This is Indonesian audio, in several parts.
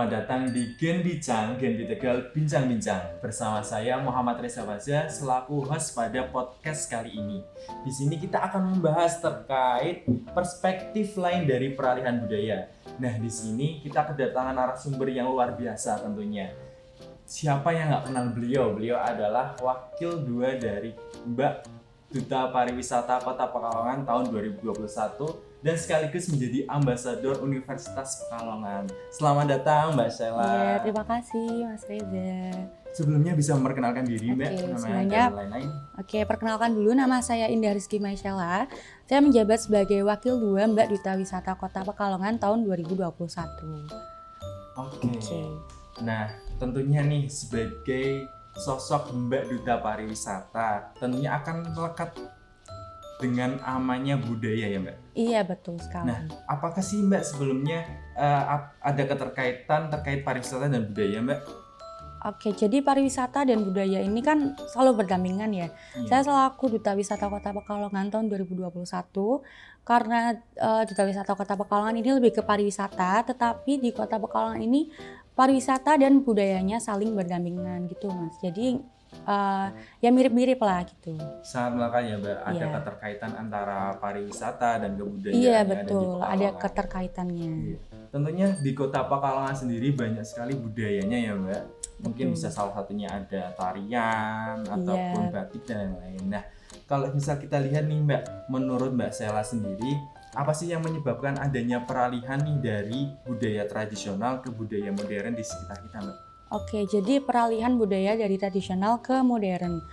Selamat datang di Gen Bincang, Gen Tegal Bincang-Bincang. Bersama saya Muhammad Reza Baza selaku host pada podcast kali ini. Di sini kita akan membahas terkait perspektif lain dari peralihan budaya. Nah, di sini kita kedatangan narasumber yang luar biasa tentunya. Siapa yang nggak kenal beliau? Beliau adalah wakil 2 dari Mbak Duta Pariwisata Kota Pekalongan tahun 2021 dan sekaligus menjadi ambasador Universitas Pekalongan. Selamat datang Mbak Sheila. Iya, terima kasih Mas Reza. Sebelumnya bisa memperkenalkan diri Mbak, namanya dan lain-lain. Oke, perkenalkan dulu, nama saya Indah Rizky Maishela. Saya menjabat sebagai wakil 2 Mbak Duta Wisata Kota Pekalongan tahun 2021. Oke. Nah, tentunya nih sebagai sosok Mbak Duta Pariwisata, tentunya akan melekat dengan amannya budaya ya Mbak? Iya, betul sekali. Nah, apakah sih Mbak sebelumnya ada keterkaitan terkait pariwisata dan budaya Mbak? Oke, jadi pariwisata dan budaya ini kan selalu berdampingan ya. Iya. Saya selaku Duta Wisata Kota Pekalongan tahun 2021, karena Duta Wisata Kota Pekalongan ini lebih ke pariwisata, tetapi di Kota Pekalongan ini pariwisata dan budayanya saling berdampingan gitu Mas. Jadi ya mirip-mirip lah gitu. Sangat melekat ya Mbak, ada Iya. keterkaitan antara pariwisata dan kebudayaan Iya yang ada di betul, ada Pekalongan. keterkaitannya. Iya. Tentunya di Kota Pekalongan sendiri banyak sekali budayanya ya Mbak. Mungkin Betul. bisa salah satunya ada tarian ataupun batik dan lain-lain. Nah, kalau misal kita lihat nih Mbak, menurut Mbak Sheila sendiri, apa sih yang menyebabkan adanya peralihan nih dari budaya tradisional ke budaya modern di sekitar kita Mbak? Oke, jadi peralihan budaya dari tradisional ke modern.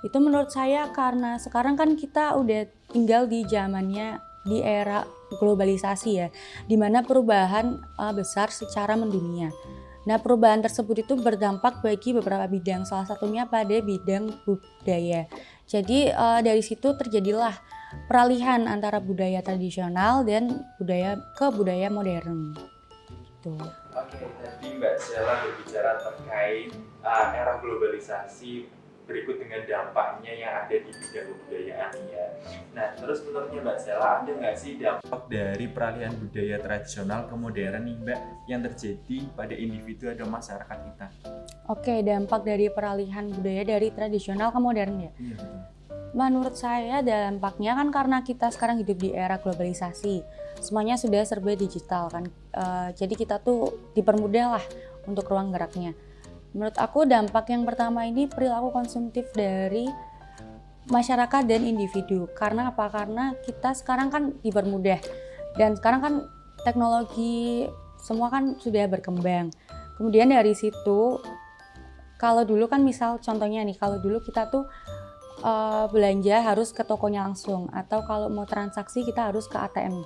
Itu menurut saya karena sekarang kan kita udah tinggal di zamannya di era globalisasi ya, di mana perubahan besar secara mendunia. Nah, perubahan tersebut itu berdampak bagi beberapa bidang, salah satunya pada bidang budaya. Jadi dari situ terjadilah peralihan antara budaya tradisional dan budaya modern. Gitu. Oke, tadi Mbak Sheila berbicara terkait era globalisasi berikut dengan dampaknya yang ada di bidang kebudayaan ya. Nah, terus menurutnya Mbak Sheila ada nggak sih dampak dari peralihan budaya tradisional ke modern nih Mbak yang terjadi pada individu atau masyarakat kita? Oke, dampak dari peralihan budaya dari tradisional ke modern ya. Iya betul. Menurut saya dampaknya kan karena kita sekarang hidup di era globalisasi, semuanya sudah serba digital kan, jadi kita tuh dipermudah lah untuk ruang geraknya. Menurut aku dampak yang pertama ini perilaku konsumtif dari masyarakat dan individu. Karena apa? Karena kita sekarang kan dipermudah dan sekarang kan teknologi semua kan sudah berkembang. Kemudian dari situ, kalau dulu kan misal contohnya nih, kalau dulu kita tuh belanja harus ke tokonya langsung, atau kalau mau transaksi kita harus ke ATM.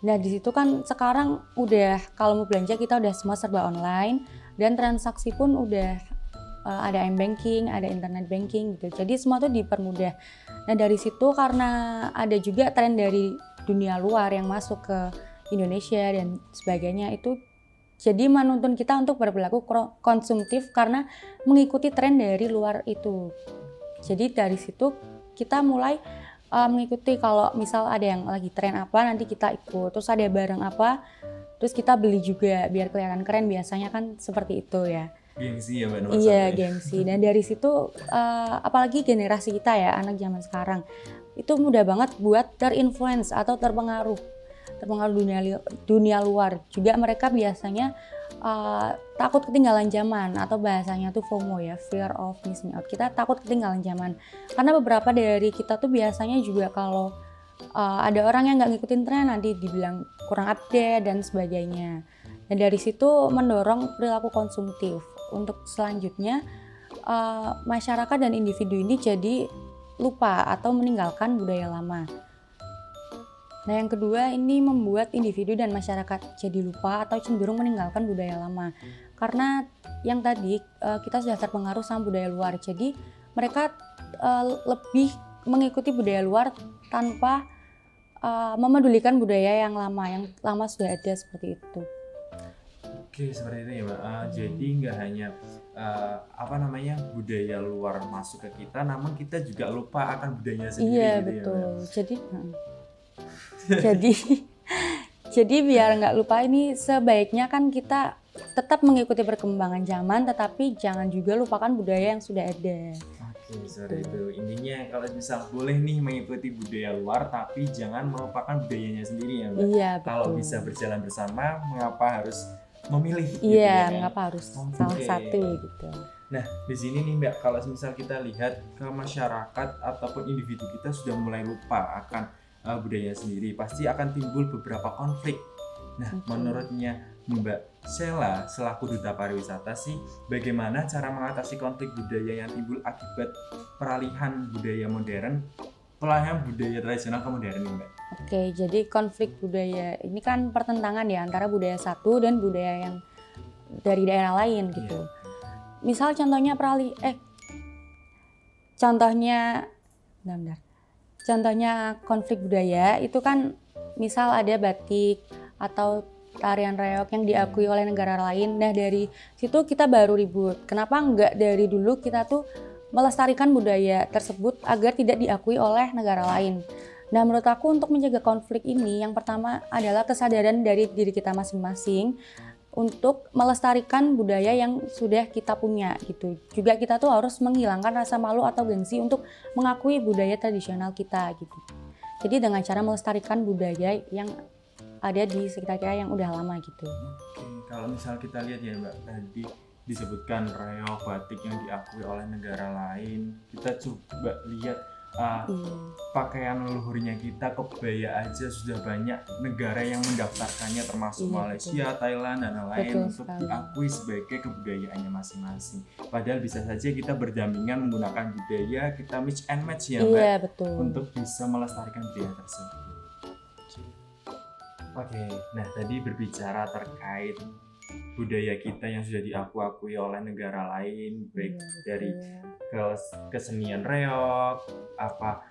Nah di situ kan sekarang udah kalau mau belanja kita udah semua serba online dan transaksi pun udah ada m-banking, ada internet banking gitu. Jadi semua tuh dipermudah. Nah dari situ karena ada juga tren dari dunia luar yang masuk ke Indonesia dan sebagainya, itu jadi menuntun kita untuk berperilaku konsumtif karena mengikuti tren dari luar itu. Jadi dari situ kita mulai mengikuti, kalau misal ada yang lagi tren apa nanti kita ikut, terus ada barang apa terus kita beli juga biar kelihatan keren, biasanya kan seperti itu ya. Gengsi ya Mbak nomor Iya, satu ya? gengsi. Dan dari situ apalagi generasi kita ya, anak zaman sekarang itu mudah banget buat terinfluence atau terpengaruh dunia luar. Juga mereka biasanya takut ketinggalan zaman, atau bahasanya tuh FOMO ya, fear of missing out. Kita takut ketinggalan zaman karena beberapa dari kita tuh biasanya juga kalau ada orang yang nggak ngikutin tren nanti dibilang kurang update dan sebagainya. Dan dari situ mendorong perilaku konsumtif. Untuk selanjutnya masyarakat dan individu ini jadi lupa atau meninggalkan budaya lama. Nah yang kedua ini membuat individu dan masyarakat jadi lupa atau cenderung meninggalkan budaya lama. Karena yang tadi kita sudah terpengaruh sama budaya luar, jadi mereka lebih mengikuti budaya luar tanpa memedulikan budaya yang lama sudah ada, seperti itu. Oke, seperti itu ya Mbak. Jadi nggak hanya budaya luar masuk ke kita, namun kita juga lupa akan budaya sendiri. Iya gitu betul. Ya, Jadi biar nggak lupa ini sebaiknya kan kita tetap mengikuti perkembangan zaman, tetapi jangan juga lupakan budaya yang sudah ada. Oke, sorry itu intinya kalau misal boleh nih mengikuti budaya luar tapi jangan melupakan budayanya sendiri ya Mbak. Iya, Kalau betul. bisa berjalan bersama, mengapa harus memilih gitu Iya, ya kan? mengapa harus Oke. salah satu gitu. Nah, di sini nih Mbak, kalau misal kita lihat ke masyarakat ataupun individu kita sudah mulai lupa akan budaya sendiri, pasti akan timbul beberapa konflik. Nah, Oke. menurutnya Mbak Sheila selaku duta pariwisata sih, bagaimana cara mengatasi konflik budaya yang timbul akibat peralihan budaya modern, peralihan budaya tradisional ke modern nih Mbak? Oke, jadi konflik budaya ini kan pertentangan ya antara budaya satu dan budaya yang dari daerah lain gitu. Iya. Misal contohnya bentar. Contohnya konflik budaya itu kan misal ada batik atau tarian reog yang diakui oleh negara lain. Nah, dari situ kita baru ribut. Kenapa enggak dari dulu kita tuh melestarikan budaya tersebut agar tidak diakui oleh negara lain. Nah, menurut aku untuk menjaga konflik ini yang pertama adalah kesadaran dari diri kita masing-masing untuk melestarikan budaya yang sudah kita punya gitu. Juga kita tuh harus menghilangkan rasa malu atau gengsi untuk mengakui budaya tradisional kita gitu. Jadi dengan cara melestarikan budaya yang ada di sekitar kita yang udah lama gitu. Oke, kalau misal kita lihat ya Mbak, tadi disebutkan reog batik yang diakui oleh negara lain, kita coba lihat pakaian leluhurnya kita, kebaya aja sudah banyak negara yang mendaftarkannya termasuk Iya, Malaysia, Thailand dan lain-lain Betul untuk sekali. diakui sebagai kebudayaannya masing-masing. Padahal bisa saja kita berdampingan menggunakan budaya, kita mix and match ya Mbak, Iya, betul. untuk bisa melestarikan budaya tersebut. Oke, nah tadi berbicara terkait budaya kita yang sudah diakui oleh negara lain, baik Iya, betul. dari kesenian reog, apa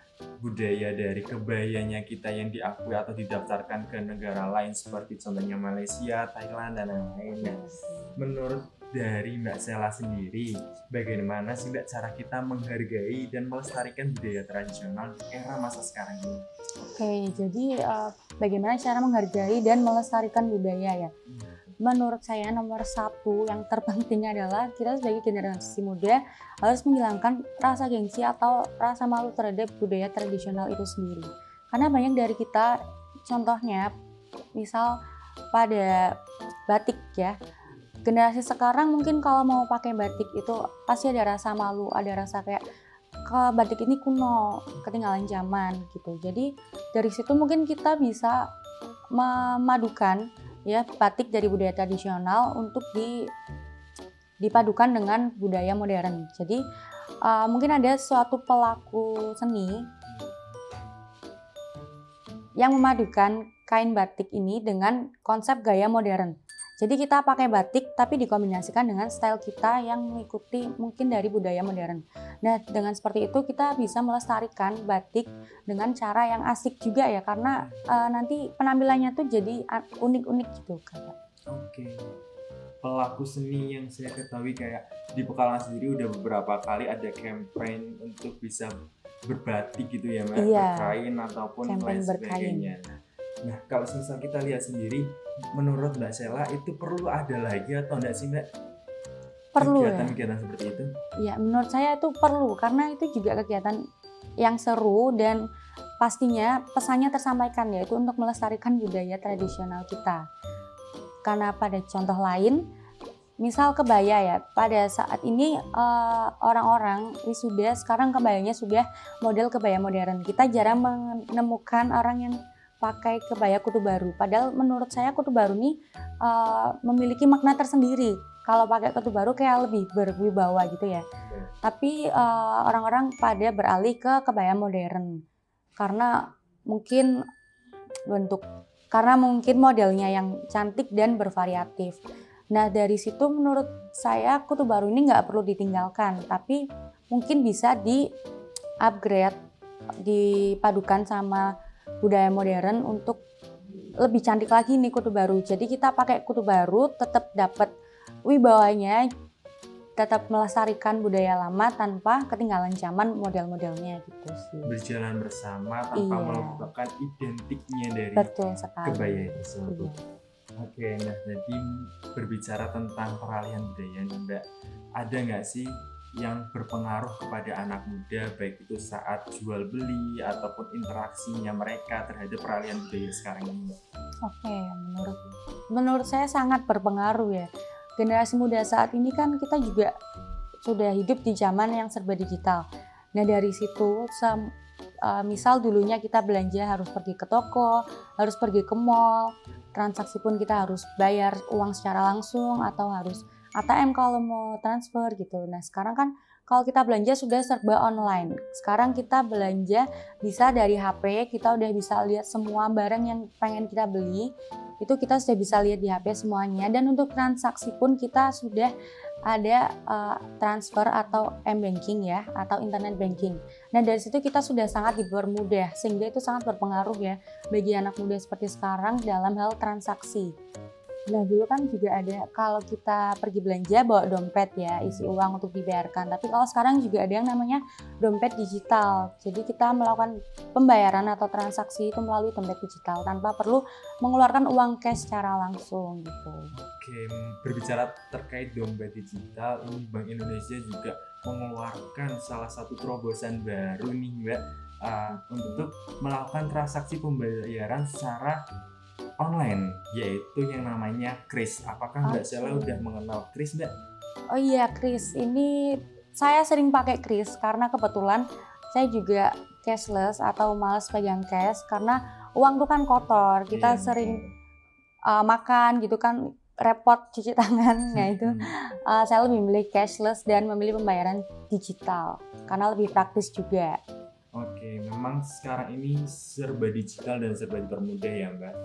budaya dari kebayanya kita yang diakui atau didaftarkan ke negara lain seperti contohnya Malaysia, Thailand dan lain-lain. Nah, menurut dari Mbak Sheila sendiri, bagaimana sih Mbak cara kita menghargai dan melestarikan budaya tradisional di era masa sekarang ini? Oke, jadi bagaimana cara menghargai dan melestarikan budaya ya? Menurut saya nomor satu yang terpenting adalah kita sebagai generasi muda harus menghilangkan rasa gengsi atau rasa malu terhadap budaya tradisional itu sendiri. Karena banyak dari kita, contohnya misal pada batik ya, generasi sekarang mungkin kalau mau pakai batik itu pasti ada rasa malu, ada rasa kayak batik ini kuno, ketinggalan zaman gitu. Jadi dari situ mungkin kita bisa memadukan ya batik dari budaya tradisional untuk dipadukan dengan budaya modern. Jadi mungkin ada suatu pelaku seni yang memadukan kain batik ini dengan konsep gaya modern. Jadi kita pakai batik tapi dikombinasikan dengan style kita yang mengikuti mungkin dari budaya modern. Nah, dengan seperti itu kita bisa melestarikan batik dengan cara yang asik juga ya, karena nanti penampilannya tuh jadi unik-unik gitu kan. Oke. Pelaku seni yang saya ketahui kayak di Pekalongan sendiri udah beberapa kali ada campaign untuk bisa berbatik gitu ya Mbak, Iya, berkain ataupun campaign lain berkain. sebagainya. Nah, kalau misal kita lihat sendiri, menurut Mbak Sheila itu perlu ada lagi atau enggak sih Mbak? Perlu ya. Kegiatan-kegiatan seperti itu? Ya, menurut saya itu perlu karena itu juga kegiatan yang seru dan pastinya pesannya tersampaikan, yaitu untuk melestarikan budaya tradisional kita. Karena pada contoh lain, misal kebaya ya, pada saat ini orang-orang wisuda sekarang kebayanya sudah model kebaya modern. Kita jarang menemukan orang yang pakai kebaya kutu baru. Padahal menurut saya kutu baru ini memiliki makna tersendiri. Kalau pakai kutu baru kayak lebih berwibawa gitu ya. Tapi orang-orang pada beralih ke kebaya modern karena mungkin modelnya yang cantik dan bervariatif. Nah, dari situ menurut saya kutu baru ini nggak perlu ditinggalkan, tapi mungkin bisa di-upgrade, dipadukan sama budaya modern untuk lebih cantik lagi nih kutu baru. Jadi kita pakai kutu baru tetap dapat wibawanya, tetap melestarikan budaya lama tanpa ketinggalan zaman model-modelnya gitu sih. Berjalan bersama tanpa Iya. melupakan identiknya dari Betul sekali. kebaya tersebut. Iya. Oke, nah jadi berbicara tentang peralihan budaya nih Mbak, ada nggak sih yang berpengaruh kepada anak muda baik itu saat jual beli ataupun interaksinya mereka terhadap peralihan budaya sekarang ini Mbak? Oke, menurut saya sangat berpengaruh ya. Generasi muda saat ini kan kita juga sudah hidup di zaman yang serba digital. Nah dari situ, misal dulunya kita belanja harus pergi ke toko, harus pergi ke mall, transaksi pun kita harus bayar uang secara langsung atau harus ATM kalau mau transfer gitu. Nah sekarang kan kalau kita belanja sudah serba online. Sekarang kita belanja bisa dari HP, kita udah bisa lihat semua barang yang pengen kita beli. Itu kita sudah bisa lihat di HP semuanya. Dan untuk transaksi pun kita sudah ada transfer atau m-banking ya, atau internet banking. Nah dari situ kita sudah sangat dipermudah, sehingga itu sangat berpengaruh ya bagi anak muda seperti sekarang dalam hal transaksi. Nah dulu kan juga ada kalau kita pergi belanja bawa dompet ya, isi uang untuk dibayarkan. Tapi kalau sekarang juga ada yang namanya dompet digital. Jadi kita melakukan pembayaran atau transaksi itu melalui dompet digital tanpa perlu mengeluarkan uang cash secara langsung gitu. Oke, berbicara terkait dompet digital, ini Bank Indonesia juga mengeluarkan salah satu terobosan baru nih Mbak, untuk melakukan transaksi pembayaran secara online, yaitu yang namanya Kris. Apakah Mbak Sela udah mengenal Kris Mbak? Oh iya Kris, ini saya sering pakai Kris karena kebetulan saya juga cashless atau malas pegang cash karena uang itu kan kotor, kita Iya. sering makan gitu kan repot cuci tangan. Nah itu saya lebih memilih cashless dan memilih pembayaran digital karena lebih praktis juga. Oke, memang sekarang ini serba digital dan serba dipermudah ya Mbak.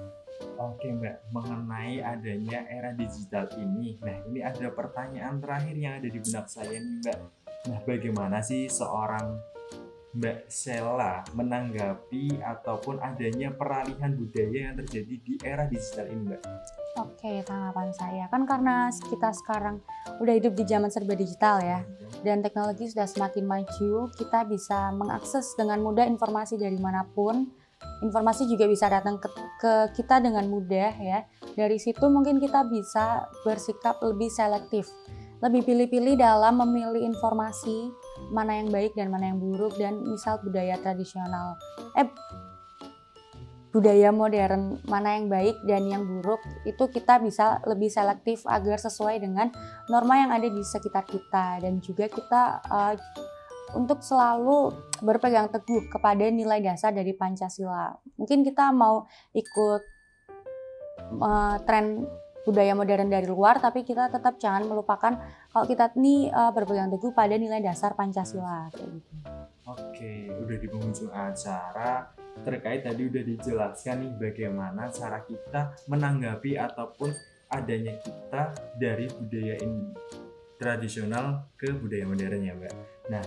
Oke Mbak, mengenai adanya era digital ini, nah ini ada pertanyaan terakhir yang ada di benak saya nih Mbak. Nah bagaimana sih seorang Mbak Sela menanggapi ataupun adanya peralihan budaya yang terjadi di era digital ini Mbak? Oke, tanggapan saya kan karena kita sekarang udah hidup di zaman serba digital ya, dan teknologi sudah semakin maju, kita bisa mengakses dengan mudah informasi dari manapun. Informasi juga bisa datang ke kita dengan mudah ya. Dari situ mungkin kita bisa bersikap lebih selektif, lebih pilih-pilih dalam memilih informasi mana yang baik dan mana yang buruk, dan misal budaya modern mana yang baik dan yang buruk, itu kita bisa lebih selektif agar sesuai dengan norma yang ada di sekitar kita. Dan juga kita untuk selalu berpegang teguh kepada nilai dasar dari Pancasila. Mungkin kita mau ikut tren budaya modern dari luar, tapi kita tetap jangan melupakan kalau kita ini berpegang teguh pada nilai dasar Pancasila kayak gitu. Oke, udah di penghujung acara. Terkait tadi udah dijelaskan nih bagaimana cara kita menanggapi ataupun adanya kita dari budaya ini tradisional ke budaya modern ya Mbak. Nah,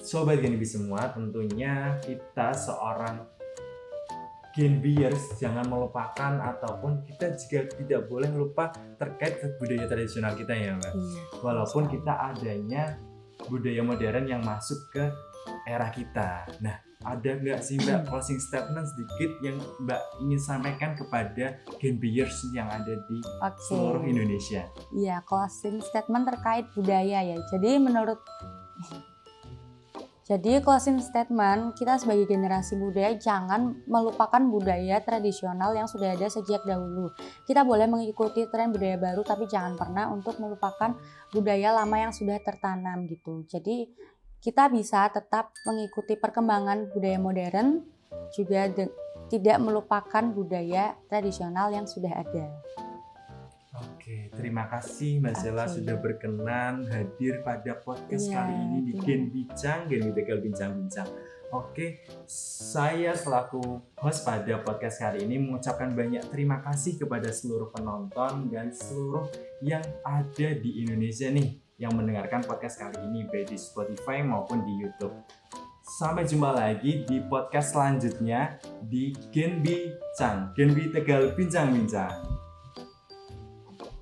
Sobat Gen B semua, tentunya kita seorang Gen Bers jangan melupakan ataupun kita juga tidak boleh lupa terkait ke budaya tradisional kita ya Mbak. Walaupun kita adanya budaya modern yang masuk ke era kita. Nah, ada nggak sih Mbak closing statement sedikit yang Mbak ingin sampaikan kepada Gen Bers yang ada di seluruh Indonesia? Iya, closing statement terkait budaya ya. Jadi closing statement, kita sebagai generasi muda jangan melupakan budaya tradisional yang sudah ada sejak dahulu. Kita boleh mengikuti tren budaya baru, tapi jangan pernah untuk melupakan budaya lama yang sudah tertanam gitu. Jadi kita bisa tetap mengikuti perkembangan budaya modern, juga tidak melupakan budaya tradisional yang sudah ada. Oke, terima kasih Mbak Sela sudah berkenan hadir pada podcast kali ini di Gen Bincang, Gen Tegal Bincang-Bincang. Oke, saya selaku host pada podcast kali ini mengucapkan banyak terima kasih kepada seluruh penonton dan seluruh yang ada di Indonesia nih yang mendengarkan podcast kali ini baik di Spotify maupun di YouTube. Sampai jumpa lagi di podcast selanjutnya di Gen Bincang, Gen Tegal Bincang-Bincang.